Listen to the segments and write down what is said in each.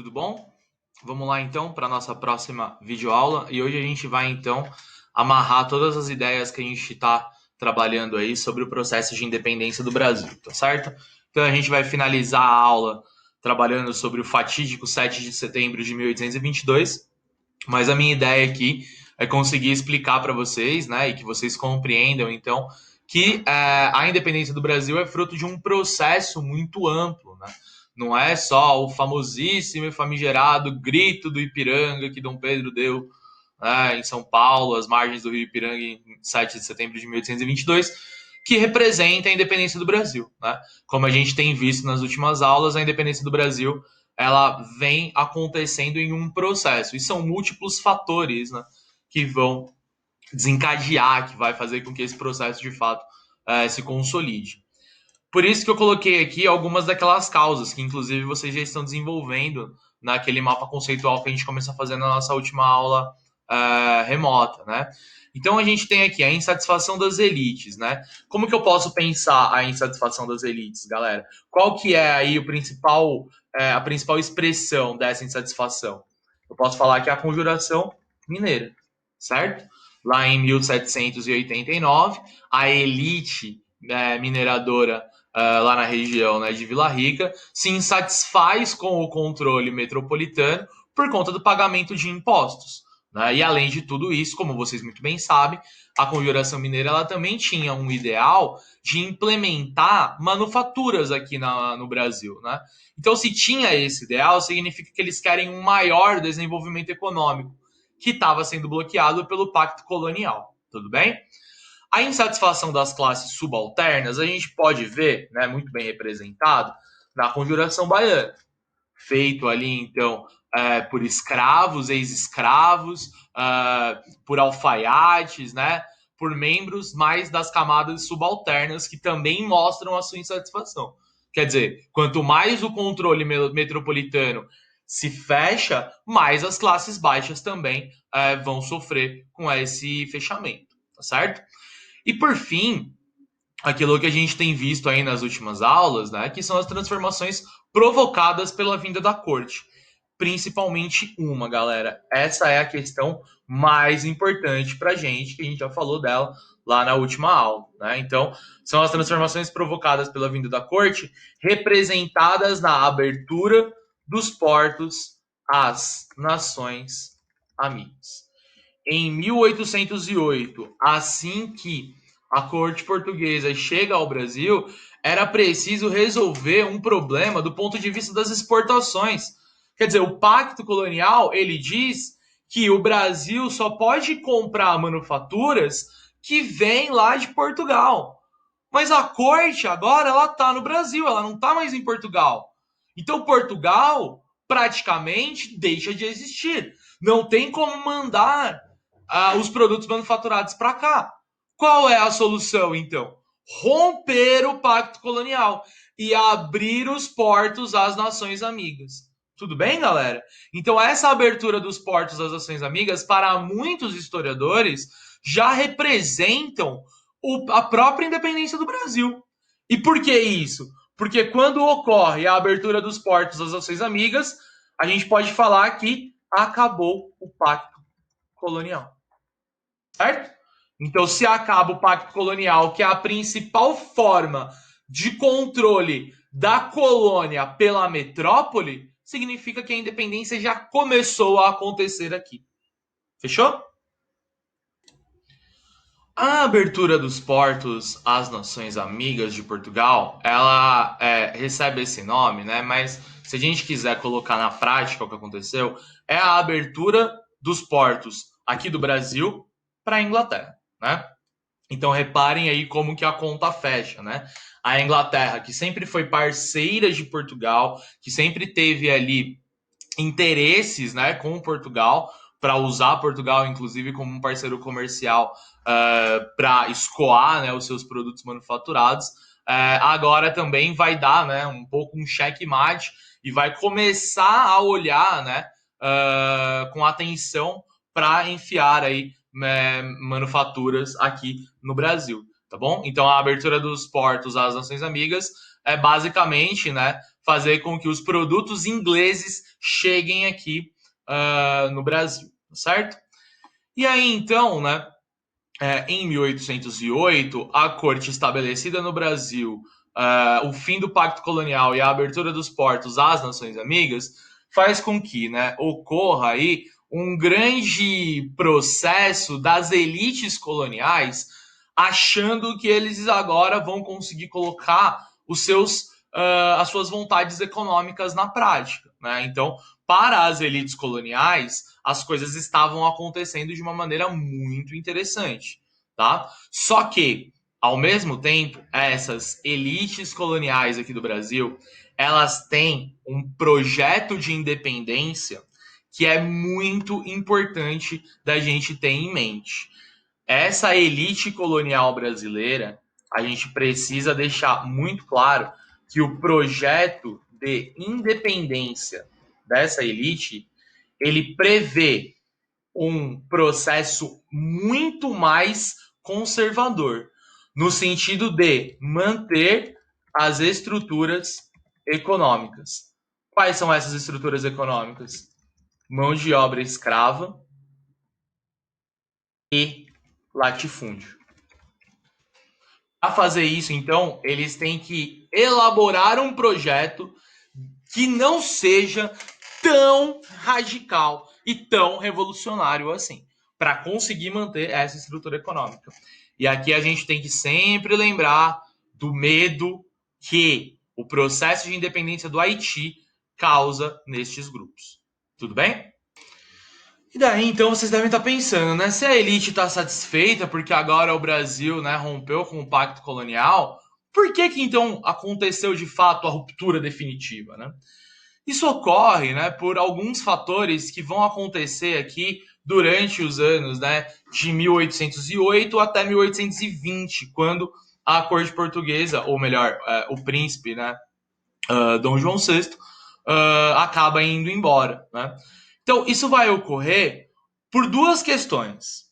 Tudo bom? Vamos lá então para a nossa próxima videoaula e hoje a gente vai então amarrar todas as ideias que a gente está trabalhando aí sobre o processo de independência do Brasil, tá certo? Então a gente vai finalizar a aula trabalhando sobre o fatídico 7 de setembro de 1822, mas a minha ideia aqui é conseguir explicar para vocês, né, e que vocês compreendam então que a independência do Brasil é fruto de um processo muito amplo, né? Não é só o famosíssimo e famigerado grito do Ipiranga que Dom Pedro deu, né, em São Paulo, às margens do rio Ipiranga, em 7 de setembro de 1822, que representa a independência do Brasil. Né? Como a gente tem visto nas últimas aulas, a independência do Brasil ela vem acontecendo em um processo, e são múltiplos fatores, né, que vão desencadear, que vai fazer com que esse processo de fato se consolide. Por isso que eu coloquei aqui algumas daquelas causas que, inclusive, vocês já estão desenvolvendo naquele mapa conceitual que a gente começou a fazer na nossa última aula remota, né? Então a gente tem aqui a insatisfação das elites, né? Como que eu posso pensar a insatisfação das elites, galera? Qual que é aí a principal expressão dessa insatisfação? Eu posso falar que é a Conjuração Mineira, certo? Lá em 1789, a elite mineradora lá na região, né, de Vila Rica, se insatisfaz com o controle metropolitano por conta do pagamento de impostos. Né? E além de tudo isso, como vocês muito bem sabem, a Conjuração Mineira ela também tinha um ideal de implementar manufaturas aqui no Brasil. Né? Então, se tinha esse ideal, significa que eles querem um maior desenvolvimento econômico, que estava sendo bloqueado pelo Pacto Colonial. Tudo bem? A insatisfação das classes subalternas a gente pode ver, né, muito bem representado na Conjuração Baiana, feito ali então por escravos, ex-escravos, por alfaiates, né, por membros mais das camadas subalternas que também mostram a sua insatisfação. Quer dizer, quanto mais o controle metropolitano se fecha, mais as classes baixas também vão sofrer com esse fechamento, tá certo? E por fim, aquilo que a gente tem visto aí nas últimas aulas, né, que são as transformações provocadas pela vinda da corte. Principalmente uma, galera. Essa é a questão mais importante para a gente, que a gente já falou dela lá na última aula. Né? Então, são as transformações provocadas pela vinda da corte, representadas na abertura dos portos às nações amigas. Em 1808, assim que a corte portuguesa chega ao Brasil, era preciso resolver um problema do ponto de vista das exportações. Quer dizer, o pacto colonial, ele diz que o Brasil só pode comprar manufaturas que vêm lá de Portugal. Mas a corte agora ela está no Brasil, ela não está mais em Portugal. Então Portugal praticamente deixa de existir. Não tem como mandar os produtos manufaturados para cá. Qual é a solução, então? Romper o pacto colonial e abrir os portos às nações amigas. Tudo bem, galera? Então, essa abertura dos portos às nações amigas, para muitos historiadores, já representam a própria independência do Brasil. E por que isso? Porque quando ocorre a abertura dos portos às nações amigas, a gente pode falar que acabou o pacto colonial. Certo? Então, se acaba o pacto colonial, que é a principal forma de controle da colônia pela metrópole, significa que a independência já começou a acontecer aqui. Fechou? A abertura dos portos às nações amigas de Portugal, ela recebe esse nome, né? Mas se a gente quiser colocar na prática o que aconteceu, é a abertura dos portos aqui do Brasil para a Inglaterra, né? Então reparem aí como que a conta fecha, né? A Inglaterra, que sempre foi parceira de Portugal, que sempre teve ali interesses, né, com Portugal, para usar Portugal, inclusive, como um parceiro comercial para escoar, né, os seus produtos manufaturados, agora também vai dar, né, um pouco um checkmate e vai começar a olhar, né, com atenção para enfiar aí manufaturas aqui no Brasil, tá bom? Então a abertura dos portos às nações amigas é basicamente, né, fazer com que os produtos ingleses cheguem aqui no Brasil, certo? E aí, então, né, em 1808, a corte estabelecida no Brasil, o fim do pacto colonial e a abertura dos portos às nações amigas, faz com que, né, ocorra aí um grande processo das elites coloniais achando que eles agora vão conseguir colocar as suas vontades econômicas na prática, né? Então, para as elites coloniais, as coisas estavam acontecendo de uma maneira muito interessante, tá? Só que, ao mesmo tempo, essas elites coloniais aqui do Brasil, elas têm um projeto de independência que é muito importante da gente ter em mente. Essa elite colonial brasileira, a gente precisa deixar muito claro que o projeto de independência dessa elite, ele prevê um processo muito mais conservador, no sentido de manter as estruturas econômicas. Quais são essas estruturas econômicas? Mão de obra escrava e latifúndio. Para fazer isso, então, eles têm que elaborar um projeto que não seja tão radical e tão revolucionário assim, para conseguir manter essa estrutura econômica. E aqui a gente tem que sempre lembrar do medo que o processo de independência do Haiti causa nestes grupos. Tudo bem? E daí, então, vocês devem estar pensando, né? Se a elite está satisfeita porque agora o Brasil, né, rompeu com o pacto colonial, por que que então aconteceu de fato a ruptura definitiva, né? Isso ocorre, né, por alguns fatores que vão acontecer aqui durante os anos, né, de 1808 até 1820, quando a corte portuguesa, ou melhor, o príncipe, né, Dom João VI, acaba indo embora, né? Então, isso vai ocorrer por duas questões.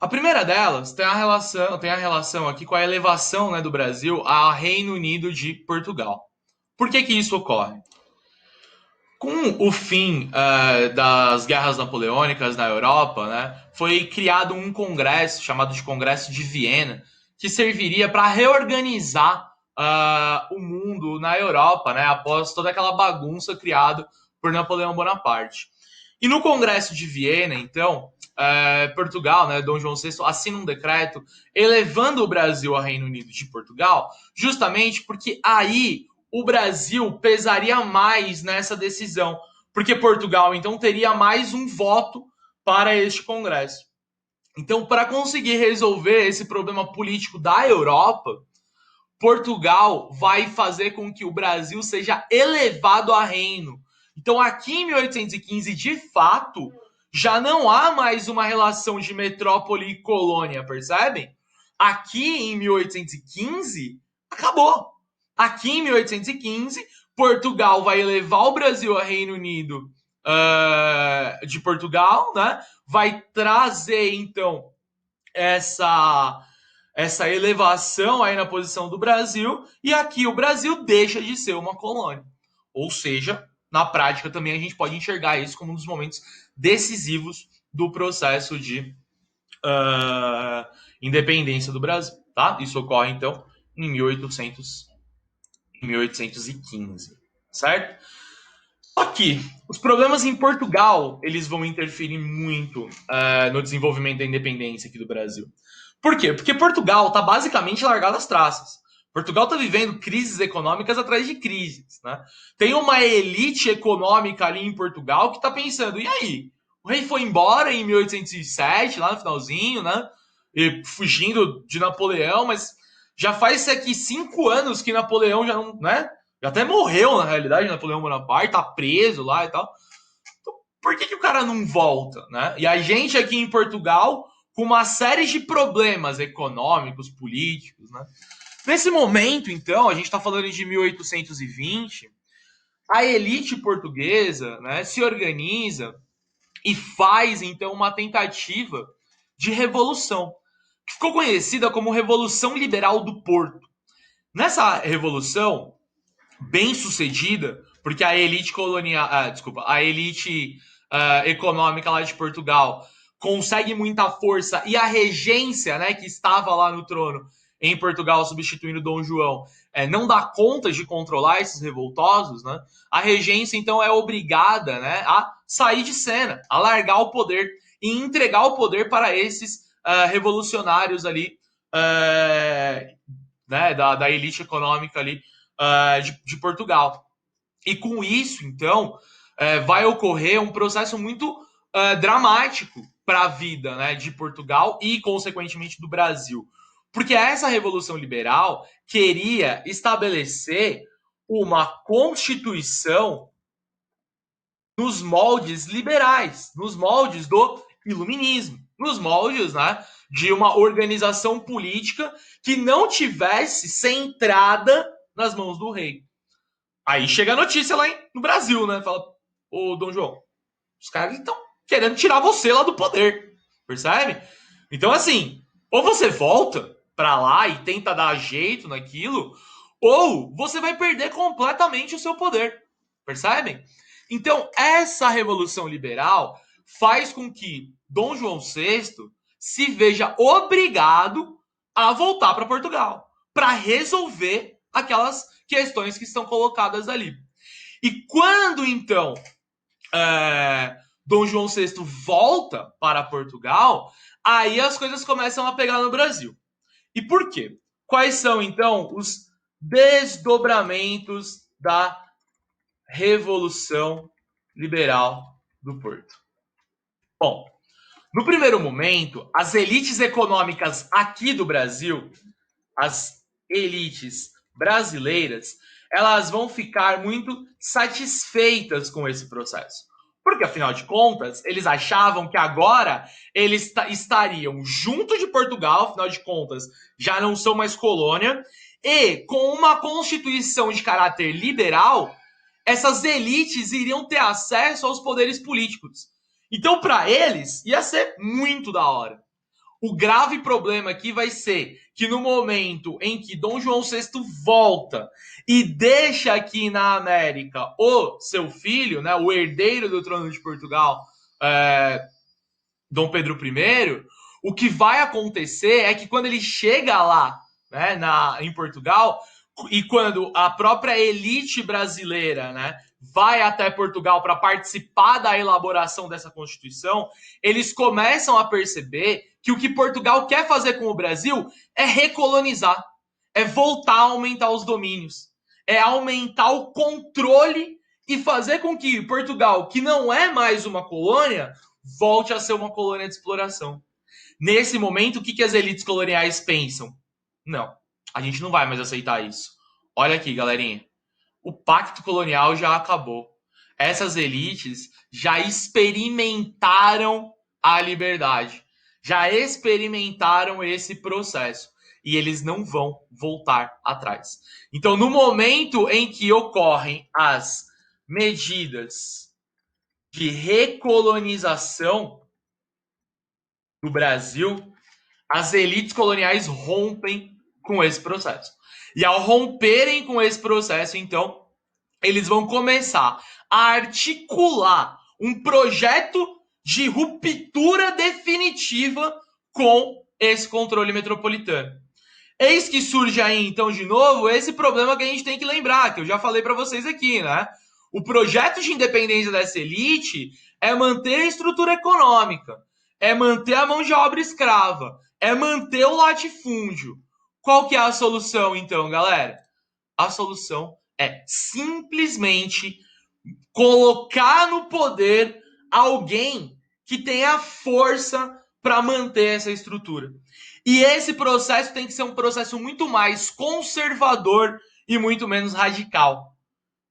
A primeira delas tem a relação aqui com a elevação, né, do Brasil ao Reino Unido de Portugal. Por que que isso ocorre? Com o fim das guerras napoleônicas na Europa, né, foi criado um congresso chamado de Congresso de Viena, que serviria para reorganizar o mundo na Europa, né, após toda aquela bagunça criada por Napoleão Bonaparte. E no Congresso de Viena, então, Portugal, né, Dom João VI assina um decreto elevando o Brasil ao Reino Unido de Portugal, justamente porque aí o Brasil pesaria mais nessa decisão, porque Portugal então teria mais um voto para este Congresso. Então, para conseguir resolver esse problema político da Europa, Portugal vai fazer com que o Brasil seja elevado a reino. Então, aqui em 1815, de fato, já não há mais uma relação de metrópole e colônia, percebem? Aqui em 1815, acabou. Aqui em 1815, Portugal vai elevar o Brasil a Reino Unido de Portugal, né? Vai trazer, então, essa elevação aí na posição do Brasil, e aqui o Brasil deixa de ser uma colônia. Ou seja, na prática também a gente pode enxergar isso como um dos momentos decisivos do processo de independência do Brasil. Tá? Isso ocorre, então, em 1815, certo? Aqui, os problemas em Portugal, eles vão interferir muito no desenvolvimento da independência aqui do Brasil. Por quê? Porque Portugal está basicamente largado às traças. Portugal está vivendo crises econômicas atrás de crises, né? Tem uma elite econômica ali em Portugal que está pensando, e aí? O rei foi embora em 1807, lá no finalzinho, né? E fugindo de Napoleão, mas já faz aqui 5 anos que Napoleão já não, né? Já até morreu, na realidade, Napoleão Bonaparte, tá preso lá e tal. Então, por que o cara não volta, né? E a gente aqui em Portugal, com uma série de problemas econômicos, políticos, né? Nesse momento, então, a gente está falando de 1820, a elite portuguesa, né, se organiza e faz, então, uma tentativa de revolução, que ficou conhecida como Revolução Liberal do Porto. Nessa revolução, bem-sucedida, porque a elite colonial, a elite econômica lá de Portugal consegue muita força e a regência, né, que estava lá no trono em Portugal substituindo Dom João, não dá conta de controlar esses revoltosos, né? A regência então é obrigada, né, a sair de cena, a largar o poder e entregar o poder para esses revolucionários ali, né, da elite econômica ali de Portugal. E com isso, então, vai ocorrer um processo muito dramático para a vida, né, de Portugal e, consequentemente, do Brasil. Porque essa Revolução Liberal queria estabelecer uma constituição nos moldes liberais, nos moldes do iluminismo, nos moldes, né, de uma organização política que não tivesse centrada nas mãos do rei. Aí chega a notícia lá no Brasil, né? Fala, ô Dom João, os caras estão querendo tirar você lá do poder, percebe? Então, assim, ou você volta pra lá e tenta dar jeito naquilo, ou você vai perder completamente o seu poder, percebem? Então, essa revolução liberal faz com que Dom João VI se veja obrigado a voltar para Portugal para resolver aquelas questões que estão colocadas ali. E quando então Dom João VI volta para Portugal, aí as coisas começam a pegar no Brasil. E por quê? Quais são então os desdobramentos da Revolução Liberal do Porto? Bom, no primeiro momento, as elites econômicas aqui do Brasil, as elites brasileiras, elas vão ficar muito satisfeitas com esse processo. Porque, afinal de contas, eles achavam que agora eles estariam junto de Portugal, afinal de contas, já não são mais colônia, e com uma constituição de caráter liberal, essas elites iriam ter acesso aos poderes políticos. Então, para eles, ia ser muito da hora. O grave problema aqui vai ser que no momento em que Dom João VI volta e deixa aqui na América o seu filho, né, o herdeiro do trono de Portugal, Dom Pedro I, o que vai acontecer é que quando ele chega lá, né, em Portugal, e quando a própria elite brasileira, né, vai até Portugal para participar da elaboração dessa Constituição, eles começam a perceber que o que Portugal quer fazer com o Brasil é recolonizar, é voltar a aumentar os domínios, é aumentar o controle e fazer com que Portugal, que não é mais uma colônia, volte a ser uma colônia de exploração. Nesse momento, o que as elites coloniais pensam? Não, a gente não vai mais aceitar isso. Olha aqui, galerinha. O pacto colonial já acabou. Essas elites já experimentaram a liberdade, já experimentaram esse processo e eles não vão voltar atrás. Então, no momento em que ocorrem as medidas de recolonização do Brasil, as elites coloniais rompem com esse processo. E ao romperem com esse processo, então, eles vão começar a articular um projeto de ruptura definitiva com esse controle metropolitano. Eis que surge aí, então, de novo, esse problema que a gente tem que lembrar, que eu já falei para vocês aqui, né? O projeto de independência dessa elite é manter a estrutura econômica, é manter a mão de obra escrava, é manter o latifúndio. Qual que é a solução, então, galera? A solução é simplesmente colocar no poder alguém que tenha força para manter essa estrutura. E esse processo tem que ser um processo muito mais conservador e muito menos radical.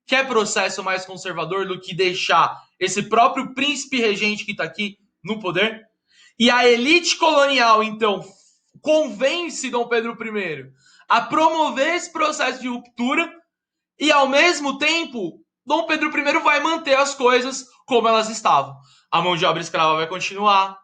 Quer processo mais conservador do que deixar esse próprio príncipe regente que está aqui no poder? E a elite colonial, então, convence Dom Pedro I a promover esse processo de ruptura e, ao mesmo tempo, Dom Pedro I vai manter as coisas como elas estavam. A mão de obra escrava vai continuar,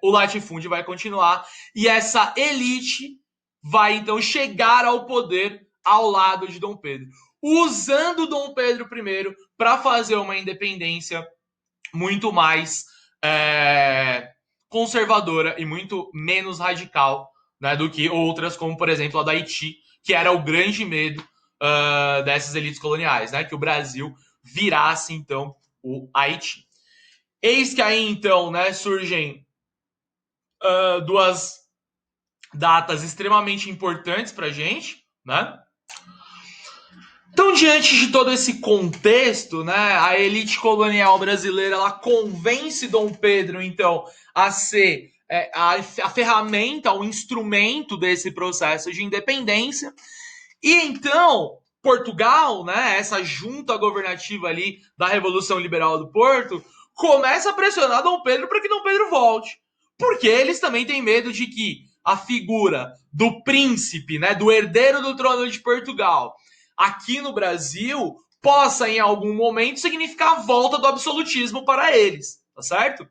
o latifúndio vai continuar, e essa elite vai, então, chegar ao poder ao lado de Dom Pedro. usando Dom Pedro I para fazer uma independência muito mais conservadora e muito menos radical, né, do que outras, como por exemplo a do Haiti, que era o grande medo dessas elites coloniais, né, que o Brasil virasse então o Haiti. Eis que aí então, né, surgem duas datas extremamente importantes para a gente, né? Então, diante de todo esse contexto, né, a elite colonial brasileira ela convence Dom Pedro, então, a ser a ferramenta, o instrumento desse processo de independência. E então, Portugal, né, essa junta governativa ali da Revolução Liberal do Porto, começa a pressionar Dom Pedro para que Dom Pedro volte. Porque eles também têm medo de que a figura do príncipe, né, do herdeiro do trono de Portugal, aqui no Brasil, possa em algum momento significar a volta do absolutismo para eles, tá certo?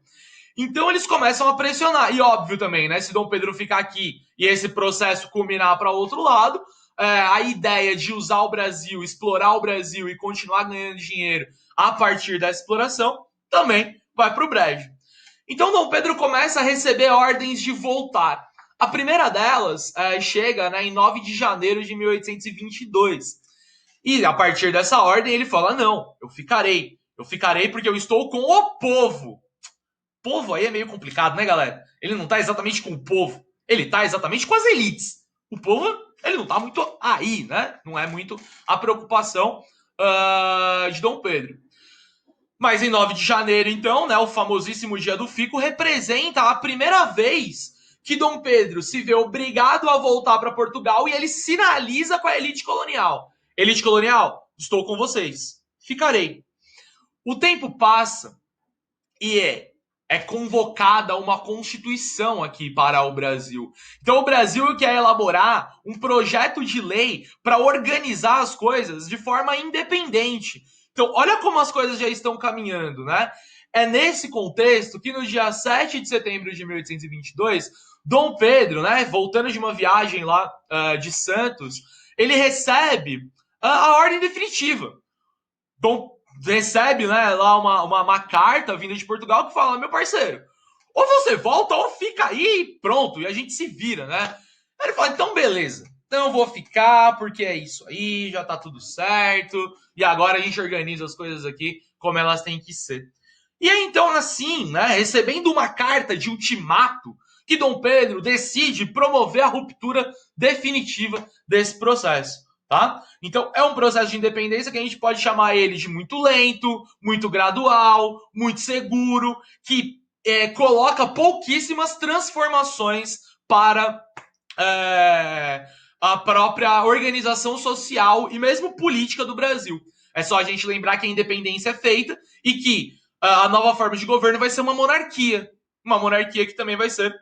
Então eles começam a pressionar. E óbvio também, né? Se Dom Pedro ficar aqui e esse processo culminar para outro lado, a ideia de usar o Brasil, explorar o Brasil e continuar ganhando dinheiro a partir da exploração também vai para o brejo. Então Dom Pedro começa a receber ordens de voltar. A primeira delas chega, né, em 9 de janeiro de 1822. E a partir dessa ordem ele fala: não, eu ficarei. Eu ficarei porque eu estou com o povo. Povo aí é meio complicado, né, galera? Ele não tá exatamente com o povo. Ele tá exatamente com as elites. O povo, ele não tá muito aí, né? Não é muito a preocupação de Dom Pedro. Mas em 9 de janeiro, então, né, o famosíssimo Dia do Fico, representa a primeira vez que Dom Pedro se vê obrigado a voltar para Portugal e ele sinaliza com a elite colonial. Elite colonial, estou com vocês. Ficarei. O tempo passa e é convocada uma constituição aqui para o Brasil. Então o Brasil quer elaborar um projeto de lei para organizar as coisas de forma independente. Então olha como as coisas já estão caminhando, né? É nesse contexto que no dia 7 de setembro de 1822, Dom Pedro, né, voltando de uma viagem lá de Santos, ele recebe a ordem definitiva. Dom recebe, né, lá uma carta vinda de Portugal que fala: meu parceiro, ou você volta ou fica aí e pronto, e a gente se vira, né? Aí ele fala: então beleza, então eu vou ficar porque é isso aí, já tá tudo certo, e agora a gente organiza as coisas aqui como elas têm que ser. E aí então assim, né, recebendo uma carta de ultimato, que Dom Pedro decide promover a ruptura definitiva desse processo. Tá? Então, é um processo de independência que a gente pode chamar ele de muito lento, muito gradual, muito seguro, que coloca pouquíssimas transformações para a própria organização social e mesmo política do Brasil. É só a gente lembrar que a independência é feita e que a nova forma de governo vai ser uma monarquia. Uma monarquia que também vai ser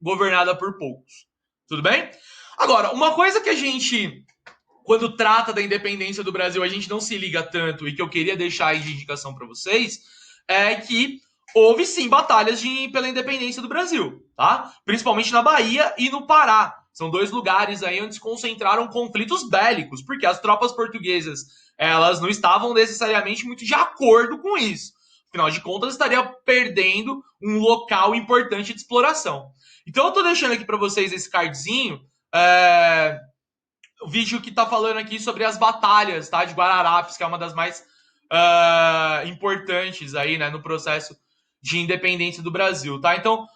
governada por poucos. Tudo bem? Agora, uma coisa que a gente, quando trata da independência do Brasil, a gente não se liga tanto e que eu queria deixar aí de indicação para vocês, é que houve sim batalhas pela independência do Brasil, tá? Principalmente na Bahia e no Pará. São dois lugares aí onde se concentraram conflitos bélicos, porque as tropas portuguesas, elas não estavam necessariamente muito de acordo com isso. Afinal de contas, estaria perdendo um local importante de exploração. Então eu tô deixando aqui para vocês esse cardzinho, o vídeo que tá falando aqui sobre as batalhas, tá, de Guararapes, que é uma das mais importantes aí, né, no processo de independência do Brasil, tá? Então,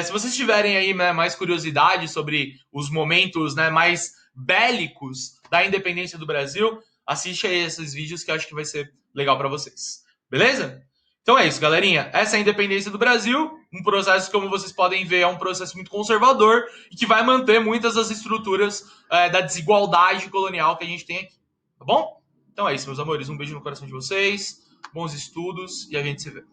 se vocês tiverem aí, né, mais curiosidade sobre os momentos, né, mais bélicos da independência do Brasil, assiste aí esses vídeos que eu acho que vai ser legal para vocês. Beleza? Então é isso, galerinha. Essa é a independência do Brasil. Um processo, como vocês podem ver, é um processo muito conservador e que vai manter muitas das estruturas da desigualdade colonial que a gente tem aqui. Tá bom? Então é isso, meus amores. Um beijo no coração de vocês. Bons estudos e a gente se vê.